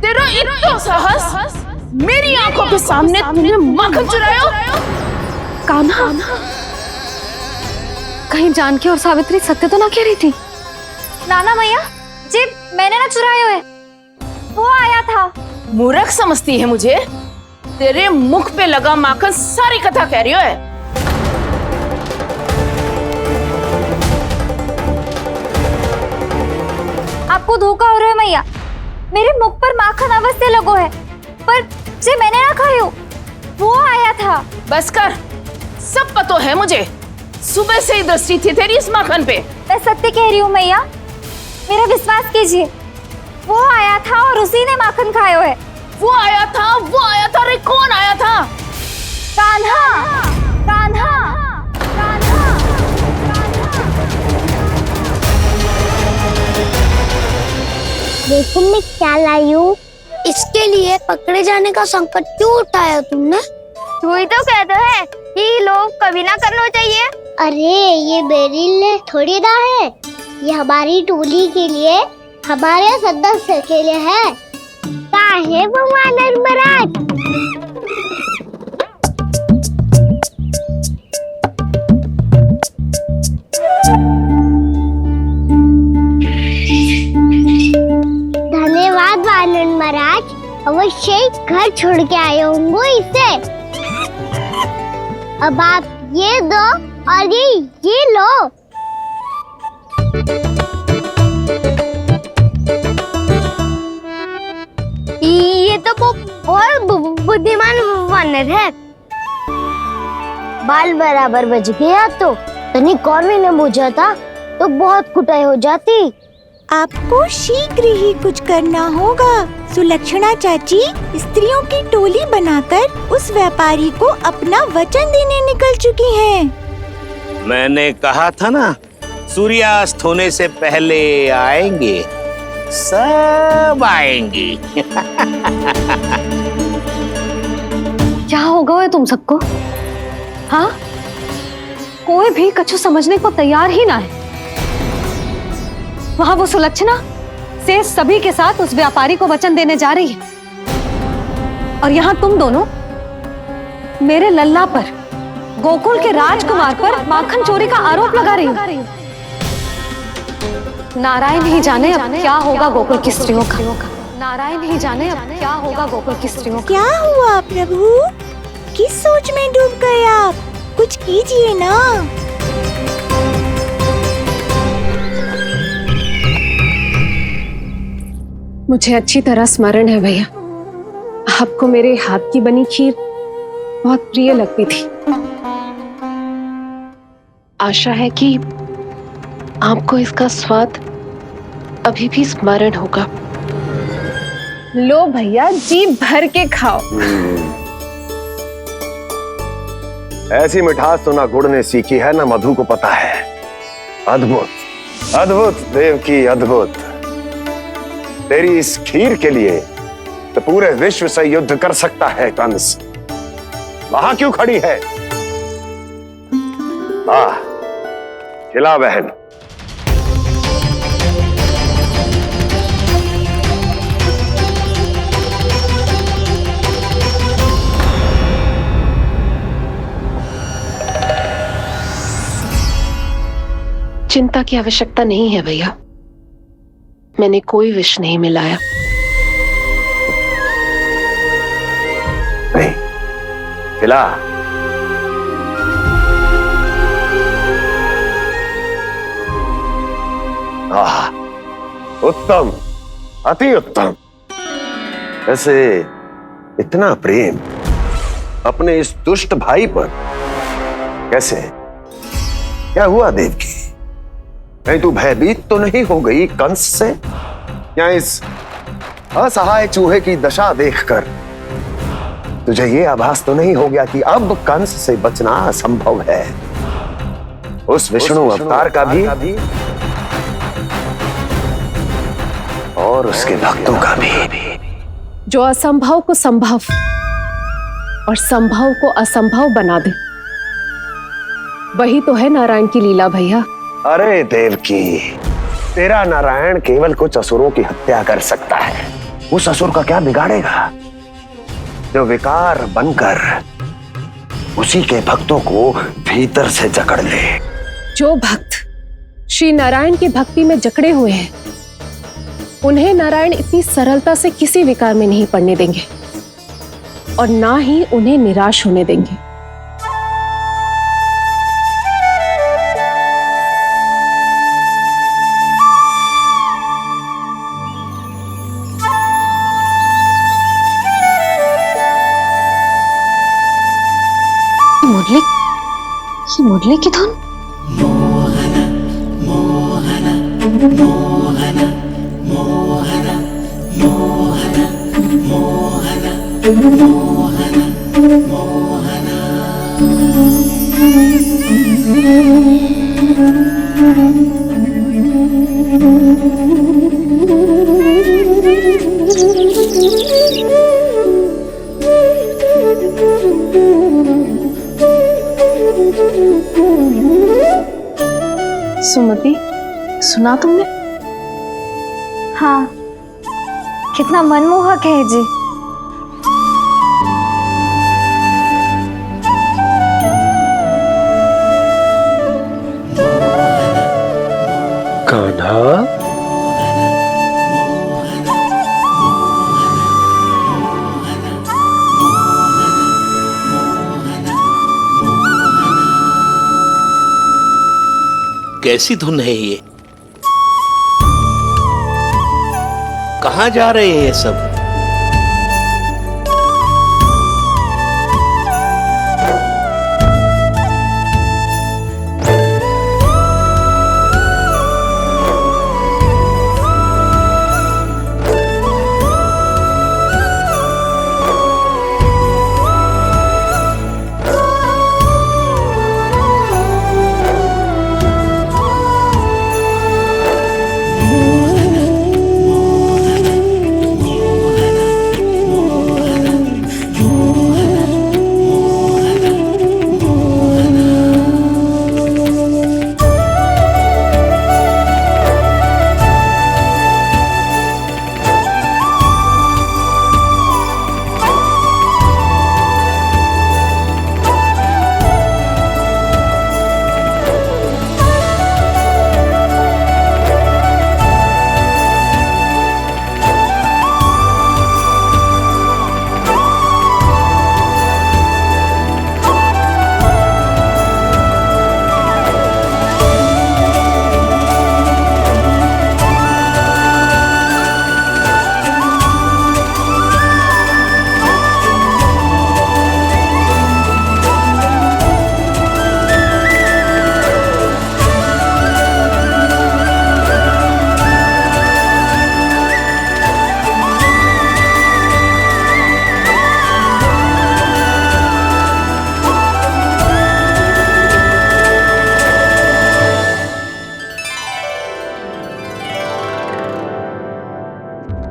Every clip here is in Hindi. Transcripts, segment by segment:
तेरा इतना साहस, मेरी आंखों के सामने तुमने माखन चुराया। कान्हा, कहीं जानकी और सावित्री सत्य तो ना कह रही थी? नाना मैया जी, मैंने ना चुराए हुए, वो आया था। मूर्ख समझती है मुझे? तेरे मुख पे लगा माखन सारी कथा कह रही है। आपको धोखा हो रहा है मैया, मेरे मुख पर माखन अवश्य लगो है, पर जे मैंने ना खाई हो, वो आया था। बस कर, सब पता है मुझे। सुबह से ही दृष्टि थी तेरी इस माखन पे। मैं सत्य कह रही हूँ मैया, मेरा विश्वास कीजिए, वो आया था और उसी ने माखन खाया है। वो आया था, वो आया था। अरे कौन आया था? कान्हा, कान्हा, कान्हा। देखो मैं क्या लाई हूँ। इसके लिए पकड़े जाने का संकट क्यों उठाया तुमने? तू ही तो कहता है कि लोग कभी ना करना चाहिए। अरे ये मेरे लिए थोड़ी ना है, ये हमारी टोली के लिए, हमारे सदस्य के लिए है। काहे वो वानर महाराज? धन्यवाद वानर महाराज, अवश्य ही घर छोड़ के आए होंगे इसे। अब आप ये दो और ये लो। ये तो बहुत बुद्धिमान वानर है। बाल बराबर बज गया तो तनिक और भी न बुझा था तो बहुत कुटाई हो जाती। आपको शीघ्र ही कुछ करना होगा। सुलक्षणा चाची स्त्रियों की टोली बनाकर उस व्यापारी को अपना वचन देने निकल चुकी हैं। मैंने कहा था ना, सूर्यास्त होने से पहले आएंगे, सब आएंगे। क्या होगा तुम सबको? हाँ, कोई भी कछु समझने को तैयार ही ना है। वहां वो सुलक्षणा से सभी के साथ उस व्यापारी को वचन देने जा रही है, और यहाँ तुम दोनों मेरे लल्ला पर, गोकुल के राजकुमार पर माखन चोरी का आरोप लगा रही हो। नारायण ही जाने अब क्या होगा गोकुल की स्त्रियों का। नारायण ही जाने अब क्या होगा गोकुल की स्त्रियों का। क्या हुआ प्रभु? किस सोच में डूब गए आप? कुछ कीजिए ना। मुझे अच्छी तरह स्मरण है भैया, आपको मेरे हाथ की बनी खीर बहुत प्रिय लगती थी। आशा है कि आपको इसका स्वाद अभी भी स्मरण होगा। लो भैया, जी भर के खाओ। ऐसी मिठास तो ना गुड़ ने सीखी है ना मधु को पता है। अद्भुत, अद्भुत देवकी, अद्भुत। तेरी इस खीर के लिए तो पूरे विश्व से युद्ध कर सकता है कंस। वहां क्यों खड़ी है? खिला बहन। चिंता की आवश्यकता नहीं है भैया, मैंने कोई विष नहीं मिलाया। नहीं, खिला। उत्तम, अति उत्तम। ऐसे इतना प्रेम अपने इस दुष्ट भाई पर कैसे? क्या हुआ देवकी? कहीं तू भयभीत तो नहीं हो गई कंस से? या इस असहाय चूहे की दशा देखकर तुझे ये आभास तो नहीं हो गया कि अब कंस से बचना असंभव है? उस विष्णु अवतार का भी और उसके भक्तों का भी। जो असंभव को संभव और संभव को असंभव बना दे, वही तो है नारायण की लीला भैया। अरे देवकी, तेरा नारायण केवल कुछ असुरों की हत्या कर सकता है, उस असुर का क्या बिगाड़ेगा जो विकार बनकर उसी के भक्तों को भीतर से जकड़ ले। जो भक्त श्री नारायण की भक्ति में जकड़े हुए हैं, उन्हें नारायण इतनी सरलता से किसी विकार में नहीं पड़ने देंगे और ना ही उन्हें निराश होने देंगे। मुरली की धुन। सुमति, सुना तुमने? हाँ, कितना मनमोहक है जी। कान्हा, कैसी धुन है ये? कहाँ जा रहे हैं ये सब?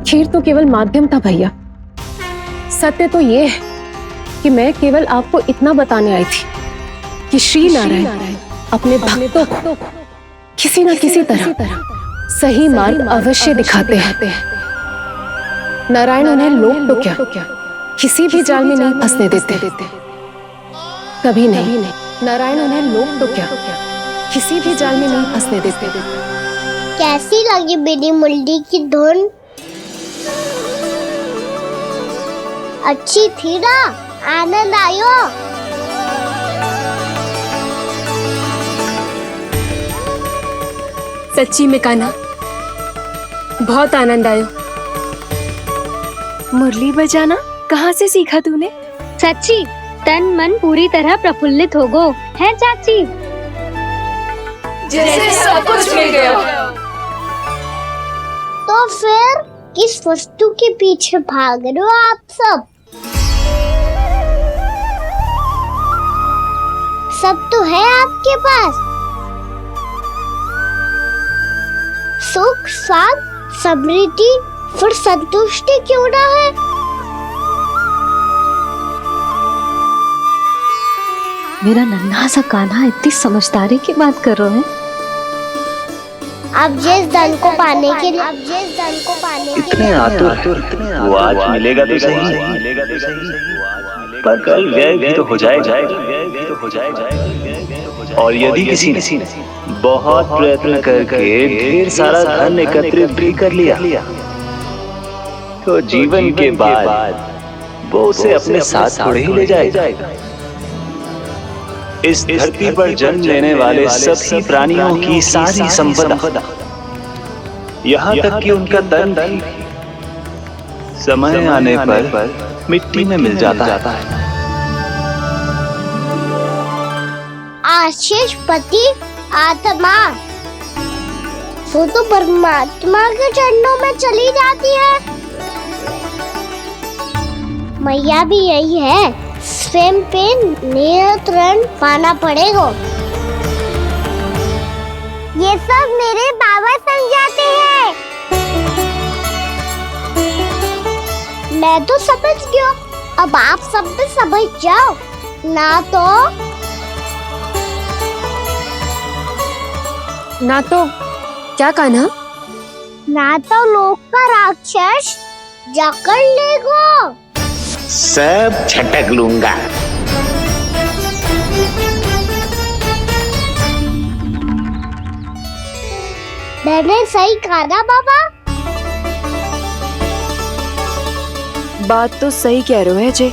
खीर तो केवल माध्यम था भैया। सत्य तो ये है कि मैं केवल आपको इतना बताने आई थी कि श्री नारायण अपने भक्तों को किसी न किसी तरह सही मार्ग अवश्य दिखाते हैं। नारायण उन्हें लोक तो क्या किसी भी जाल में नहीं फंसने देते, कभी नहीं। नारायण उन्हें लोक तो क्या किसी भी जाल में नहीं फंसने देते। कैसी लगी मेरी मुरली की धुन? अच्छी थी ना? आनंद आयो? सच्ची में कान्हा, बहुत आनंद आयो। मुरली बजाना कहाँ से सीखा तूने? सच्ची तन मन पूरी तरह प्रफुल्लित हो गो है चाची। जैसे सब कुछ मिल गया। तो फिर किस वस्तु के पीछे भाग रहे हो आप सब? सब तो है आपके पास। सुख, स्वाद, समृद्धि, फिर संतुष्टि क्यों ना है? मेरा नन्हा सा कान्हा इतनी समझदारी की बात कर रहे हैं। अब जिस धन को पाने के लिए इतने आतुर वो आज मिलेगा तो सही, पर कल व्यय भी तो हो जाएगा। और यदि किसी ने बहुत प्रयत्न करके ढेर सारा धन एकत्रित भी कर लिया, तो जीवन के बाद वो उसे अपने साथ थोड़े ही ले जाएगा। इस धरती पर जन्म लेने वाले सभी प्राणियों की सारी संपदा, यहाँ तक कि उनका तन भी समय आने पर मिट्टी में मिल जाता है। आशीष पति आत्मा वो तो परमात्मा के चरणों में चली जाती है। मैया भी यही है, स्वयं पे नियंत्रण पाना पड़ेगा। ये सब मेरे बाबा समझाते हैं। मैं तो समझ गया, अब आप सब भी समझ जाओ, ना तो क्या कहना? ना तो लोक का राक्षस जकड़ लेगा। सब झटक लूंगा। मैंने सही कहा ना बाबा? बात तो सही कह रहे हो है जी।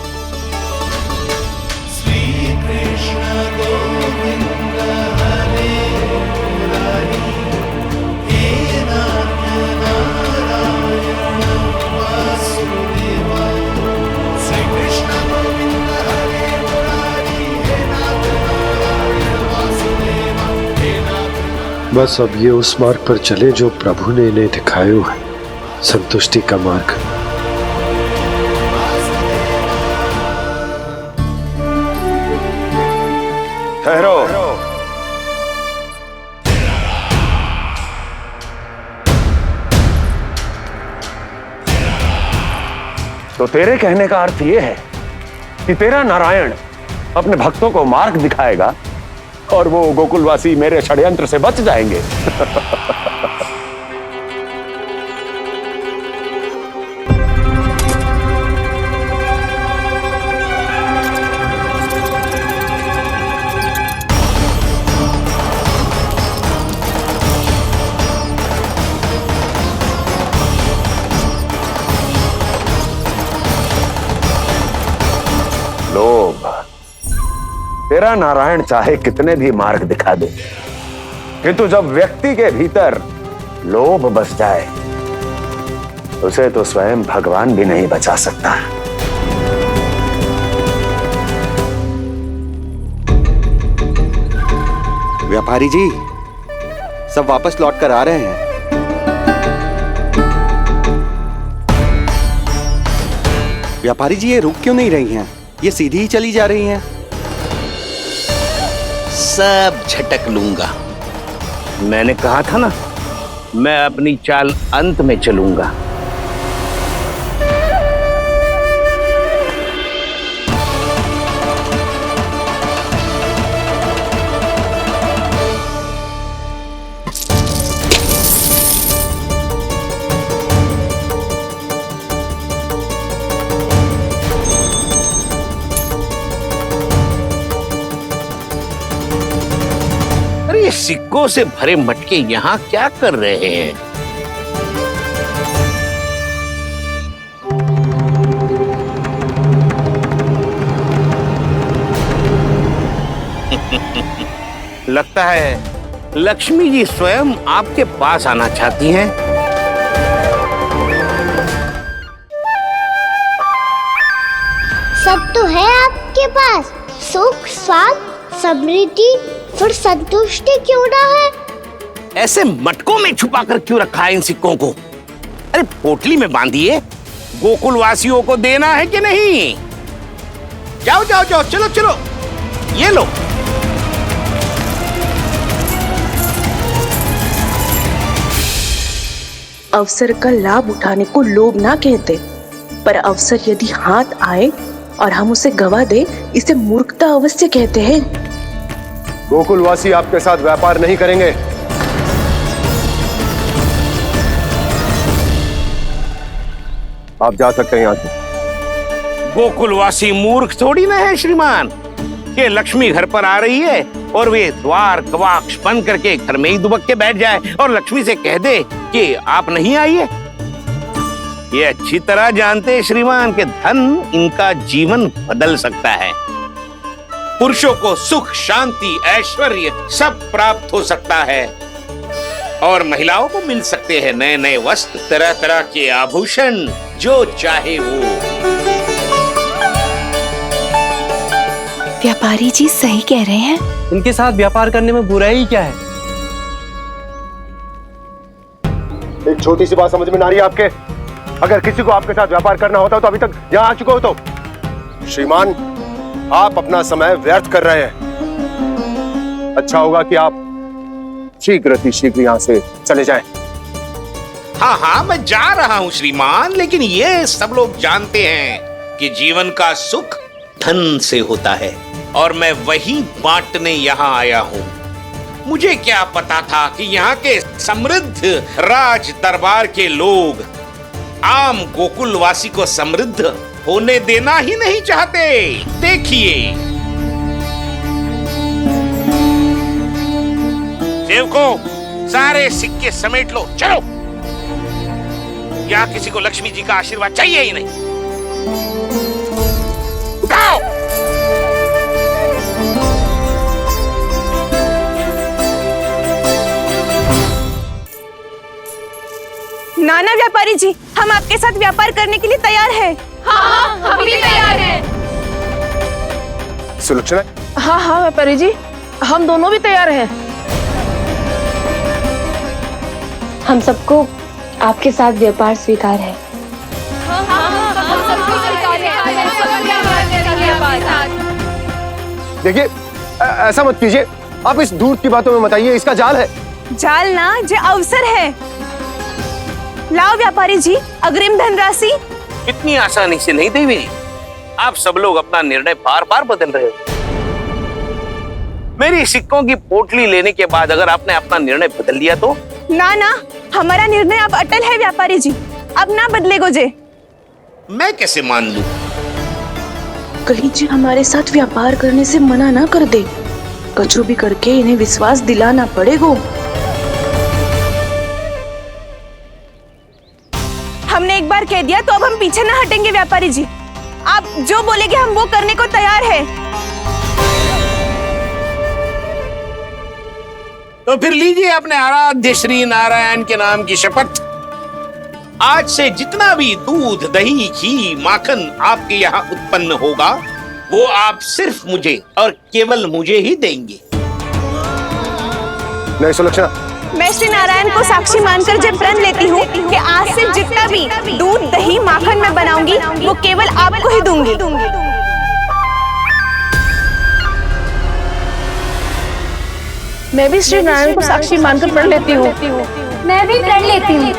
बस अब ये उस मार्ग पर चले जो प्रभु ने इन्हें दिखाया है, संतुष्टि का मार्ग। ठहरो। तो तेरे कहने का अर्थ यह है कि तेरा नारायण अपने भक्तों को मार्ग दिखाएगा और वो गोकुलवासी मेरे षड्यंत्र से बच जाएंगे। लोभ, तेरा नारायण चाहे कितने भी मार्ग दिखा दे, किंतु जब व्यक्ति के भीतर लोभ बस जाए, उसे तो स्वयं भगवान भी नहीं बचा सकता। व्यापारी जी, सब वापस लौट कर आ रहे हैं। व्यापारी जी, ये रुक क्यों नहीं रही हैं? ये सीधी ही चली जा रही हैं। सब झटक लूंगा। मैंने कहा था ना, मैं अपनी चाल अंत में चलूंगा। सिक्कों से भरे मटके यहाँ क्या कर रहे हैं? लगता है लक्ष्मी जी स्वयं आपके पास आना चाहती हैं। सब तो है आपके पास, सुख, स्वाद, समृद्धि, फिर संतुष्टि क्यों ना है? ऐसे मटकों में छुपा कर क्यों रखा है इन सिक्कों को? अरे पोटली में बांधिए, गोकुल वासियों को देना है कि नहीं? जाओ जाओ जाओ, चलो चलो, ये लो। अवसर का लाभ उठाने को लोभ ना कहते, पर अवसर यदि हाथ आए और हम उसे गवा दे, इसे मूर्खता अवश्य कहते हैं। गोकुलवासी आपके साथ व्यापार नहीं करेंगे। आप जा सकते हैं यहाँ से। गोकुलवासी मूर्ख थोड़ी ना है श्रीमान कि लक्ष्मी घर पर आ रही है और वे द्वार कवाक्ष बंद करके घर में ही दुबक के बैठ जाए और लक्ष्मी से कह दे कि आप नहीं आइए। ये अच्छी तरह जानते हैं श्रीमान कि धन इनका जीवन बदल सकता है। पुरुषों को सुख, शांति, ऐश्वर्य सब प्राप्त हो सकता है और महिलाओं को मिल सकते हैं नए नए वस्त्र, तरह तरह के आभूषण, जो चाहे वो। व्यापारी जी सही कह रहे हैं। इनके साथ व्यापार करने में बुराई क्या है? एक छोटी सी बात समझ में ना आ रही है आपके? अगर किसी को आपके साथ व्यापार करना होता तो अभी तक यहाँ आ चुके हो। तो श्रीमान, आप अपना समय व्यर्थ कर रहे हैं। अच्छा होगा कि आप शीघ्र यहाँ से चले जाएं। हाँ हाँ, मैं जा रहा हूँ श्रीमान, लेकिन ये सब लोग जानते हैं कि जीवन का सुख धन से होता है और मैं वही बांटने यहाँ आया हूँ। मुझे क्या पता था कि यहाँ के समृद्ध राज दरबार के लोग आम गोकुलवासी को समृद्ध होने देना ही नहीं चाहते। देखिए सेवकों, सारे सिक्के समेट लो, चलो। यहाँ किसी को लक्ष्मी जी का आशीर्वाद चाहिए ही नहीं। उठाओ। नाना व्यापारी जी, हम आपके साथ व्यापार करने के लिए तैयार हैं। हाँ, हम भी तैयार हैं। सुलक्षणा? हाँ हाँ व्यापारी जी, हम दोनों भी तैयार हैं। हम सबको आपके साथ व्यापार स्वीकार है। देखिए, ऐसा मत कीजिए। आप इस दूध की बातों में बताइए, इसका जाल है। जाल ना, जे अवसर है। लाओ व्यापारी जी अग्रिम धनराशि। इतनी आसानी से नहीं देवी जी। आप सब लोग अपना निर्णय बार बार बदल रहे हो। मेरी सिक्कों की पोटली लेने के बाद अगर आपने अपना निर्णय बदल लिया तो? ना ना, हमारा निर्णय अब अटल है व्यापारी जी, अब ना बदलेगो जे। मैं कैसे मान लूं? कहीं जी हमारे साथ व्यापार करने से मना ना कर दे। कचरू भी करके इन्हें विश्वास दिलाना पड़ेगा। हमने एक बार कह दिया तो अब हम पीछे ना हटेंगे व्यापारी जी। आप जो बोलेंगे हम वो करने को तैयार है। तो फिर लीजिए अपने आराध्य श्री नारायण के नाम की शपथ। आज से जितना भी दूध, दही, घी, माखन आपके यहाँ उत्पन्न होगा वो आप सिर्फ मुझे और केवल मुझे ही देंगे। नहीं सुलक्षणा, मैं श्री नारायण को साक्षी मानकर जब प्रण लेती हूँ कि आज से जितना भी दूध, दही, माखन मैं बनाऊंगी वो केवल आपको ही दूंगी। मैं भी श्री नारायण को साक्षी मानकर प्रण लेती हूँ। मैं भी प्रण लेती हूँ।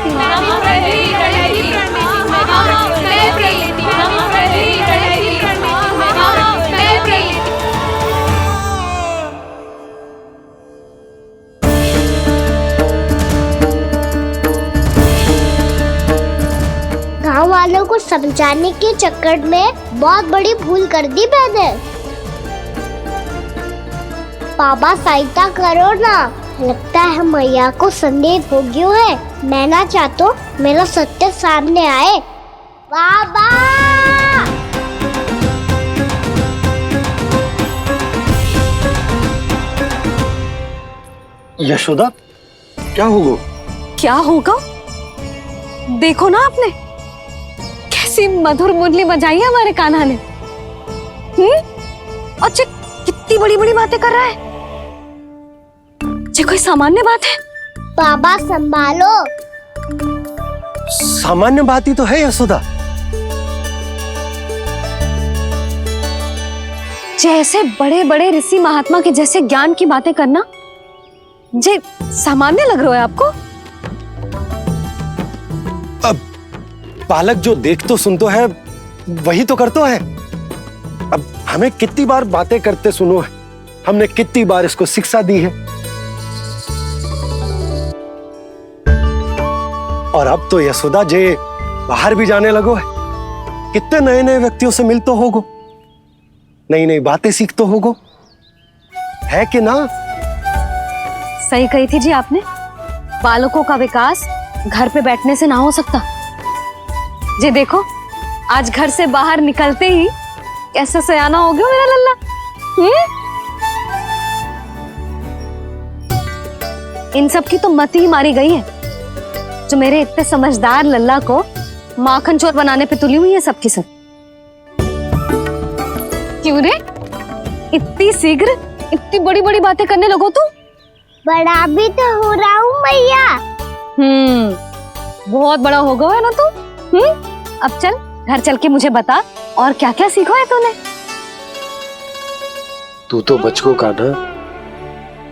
गाँव वालों को समझाने के चक्कर में बहुत बड़ी भूल कर दी मैंने। बाबा सहायता करो ना, लगता है मैया को संदेह हो गया है। मैं ना चाहता मेरा सत्य सामने आए। बाबा! यशोदा, क्या होगा? क्या होगा? देखो ना आपने कैसी मधुर मुरली बजाई है हमारे कान्हा ने। अच्छा, कितनी बड़ी बड़ी बातें कर रहा है। ये कोई सामान्य बात है? बाबा संभालो। सामान्य बात ही तो है यशोदा। जैसे बड़े बड़े ऋषि महात्मा के जैसे ज्ञान की बातें करना जे सामान्य लग रहा है आपको? अब बालक जो देख तो सुन तो है वही तो कर तो है। अब हमें कितनी बार बातें करते सुनो है, हमने कितनी बार इसको शिक्षा दी है। और अब तो यशोदा जे बाहर भी जाने लगो है। कितने नए नए व्यक्तियों से मिल तो होगो, नई नई बातें सीख तो होगो, है कि ना? सही कही थी जी आपने। बालकों का विकास घर पे बैठने से ना हो सकता। जी देखो, आज घर से बाहर निकलते ही कैसे सयाना हो गया मेरा लल्ला। इन सब की तो मती ही मारी गई है, जो मेरे इतने समझदार लल्ला को माखन चोर बनाने पे तुली हुई है सबकी सब। क्यों रे, इतनी शीघ्र इतनी बड़ी बड़ी बातें करने लगो तू? बड़ा भी तो हो रहा हूँ मैया। बहुत बड़ा हो गया है ना तू। अब चल घर चल के मुझे बता और क्या क्या सीखा है तूने। तू तो बच्चों का ना,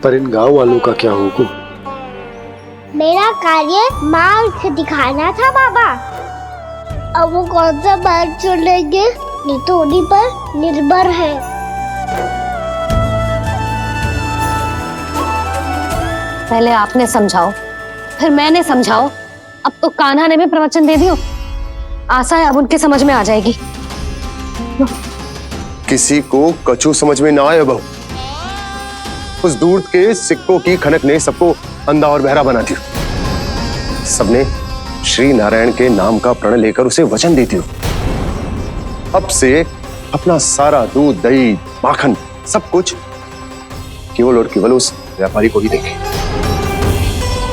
पर इन गांव वालों का क्या होगा? मेरा कार्य माँ से दिखाना था बाबा। अब वो कौन सा बात चलेंगे, ये तो उन्हीं पर निर्भर है। पहले आपने समझाओ, फिर मैंने समझाओ, अब तो कान्हा ने भी प्रवचन दे दियो। आशा है अब उनके समझ में आ जाएगी। किसी को कछु समझ में ना आए बहू। उस दूर के सिक्कों की खनक ने सबको अंधा और बहरा बना दिया। सबने श्री नारायण के नाम का प्रण लेकर उसे वचन देती हो। अब से अपना सारा दूध, दही, माखन सब कुछ केवल और केवल उस व्यापारी को ही देंगे।